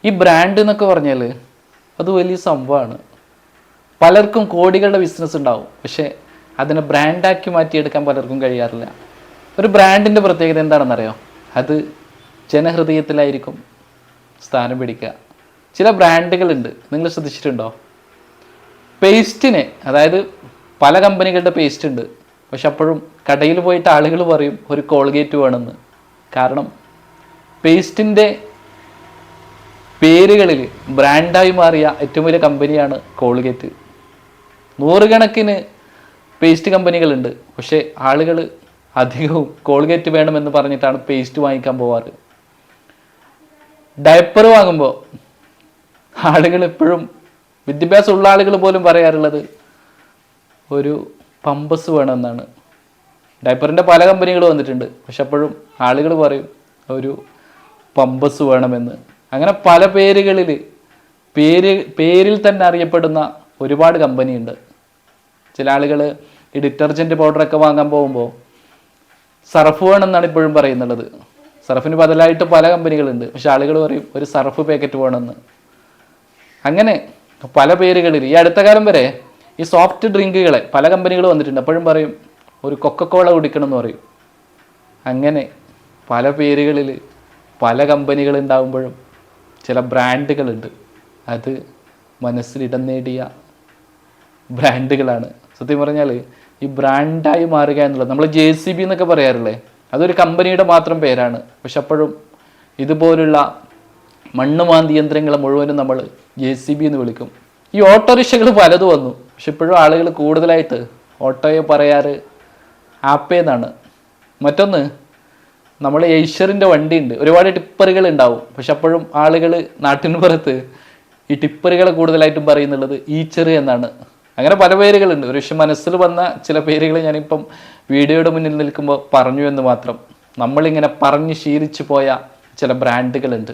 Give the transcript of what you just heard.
ഈ ബ്രാൻഡ് എന്നൊക്കെ പറഞ്ഞാൽ അത് വലിയ സംഭവമാണ്. പലർക്കും കോടികളുടെ ബിസിനസ് ഉണ്ടാവും, പക്ഷേ അതിനെ ബ്രാൻഡാക്കി മാറ്റിയെടുക്കാൻ പലർക്കും കഴിയാറില്ല. ഒരു ബ്രാൻഡിൻ്റെ പ്രത്യേകത എന്താണെന്നറിയോ? അത് ജനഹൃദയത്തിലായിരിക്കും സ്ഥാനം പിടിക്കുക. ചില ബ്രാൻഡുകളുണ്ട്, നിങ്ങൾ ശ്രദ്ധിച്ചിട്ടുണ്ടോ? പേസ്റ്റിനെ, അതായത് പല കമ്പനികളുടെ പേസ്റ്റ് ഉണ്ട്, പക്ഷെ അപ്പോഴും കടയിൽ പോയിട്ട് ആളുകൾ പറയും ഒരു കോൾഗേറ്റ് വേണമെന്ന്. കാരണം പേസ്റ്റിൻ്റെ പേരുകളിൽ ബ്രാൻഡായി മാറിയ ഏറ്റവും വലിയ കമ്പനിയാണ് കോൾഗേറ്റ്. നൂറുകണക്കിന് പേസ്റ്റ് കമ്പനികളുണ്ട്, പക്ഷേ ആളുകൾ അധികവും കോൾഗേറ്റ് വേണമെന്ന് പറഞ്ഞിട്ടാണ് പേസ്റ്റ് വാങ്ങിക്കാൻ പോവാറ്. ഡയപ്പർ വാങ്ങുമ്പോൾ ആളുകൾ എപ്പോഴും, വിദ്യാഭ്യാസമുള്ള ആളുകൾ പോലും പറയാറുള്ളത് ഒരു പമ്പസ് വേണമെന്നാണ്. ഡയപ്പറിൻ്റെ പല കമ്പനികൾ വന്നിട്ടുണ്ട്, പക്ഷെ അപ്പോഴും ആളുകൾ പറയും ഒരു പമ്പസ് വേണമെന്ന്. അങ്ങനെ പല പേരുകളിൽ പേരിൽ തന്നെ അറിയപ്പെടുന്ന ഒരുപാട് കമ്പനിയുണ്ട്. ചില ആളുകൾ ഈ ഡിറ്റർജൻറ്റ് പൗഡറൊക്കെ വാങ്ങാൻ പോകുമ്പോൾ സർഫ് വേണമെന്നാണ് ഇപ്പോഴും പറയുന്നുള്ളത്. സർഫിന് ബദലായിട്ട് പല കമ്പനികളുണ്ട്, പക്ഷെ ആളുകൾ പറയും ഒരു സർഫ് പാക്കറ്റ് വേണമെന്ന്. അങ്ങനെ പല പേരുകളിൽ ഈ അടുത്ത കാലം വരെ ഈ സോഫ്റ്റ് ഡ്രിങ്കുകളെ പല കമ്പനികൾ വന്നിട്ടുണ്ട്, അപ്പോഴും പറയും ഒരു കൊക്കക്കോള കുടിക്കണം എന്ന് പറയും. അങ്ങനെ പല പേരുകളിൽ പല കമ്പനികൾ ഉണ്ടാകുമ്പോഴും ചില ബ്രാൻഡുകളുണ്ട്, അത് മനസ്സിലിടം നേടിയ ബ്രാൻഡുകളാണ്. സത്യം പറഞ്ഞാൽ ഈ ബ്രാൻഡായി മാറുക എന്നുള്ളത്, നമ്മൾ JCB എന്നൊക്കെ പറയാറില്ലേ, അതൊരു കമ്പനിയുടെ മാത്രം പേരാണ്. പക്ഷെ അപ്പോഴും ഇതുപോലുള്ള മണ്ണ് മാന്തി യന്ത്രങ്ങളെ മുഴുവനും നമ്മൾ JCB എന്ന് വിളിക്കും. ഈ ഓട്ടോറിക്ഷകൾ പലതും വന്നു, പക്ഷെ ഇപ്പോഴും ആളുകൾ കൂടുതലായിട്ട് ഓട്ടോയെ പറയാറ് ആപ്പേ എന്നാണ്. മറ്റൊന്ന്, നമ്മൾ ഏഷ്യറിൻ്റെ വണ്ടിയുണ്ട്, ഒരുപാട് ടിപ്പറുകൾ ഉണ്ടാവും, പക്ഷെ അപ്പോഴും ആളുകൾ നാട്ടിന് പുറത്ത് ഈ ടിപ്പറുകളെ കൂടുതലായിട്ടും പറയുന്നുള്ളത് ഈച്ചറ് എന്നാണ്. അങ്ങനെ പല പേരുകളുണ്ട്. ഒരു പക്ഷെ മനസ്സിൽ വന്ന ചില പേരുകൾ ഞാനിപ്പം വീഡിയോയുടെ മുന്നിൽ നിൽക്കുമ്പോൾ പറഞ്ഞു എന്ന് മാത്രം. നമ്മളിങ്ങനെ പറഞ്ഞ് ശീലിച്ചു പോയ ചില ബ്രാൻഡുകളുണ്ട്.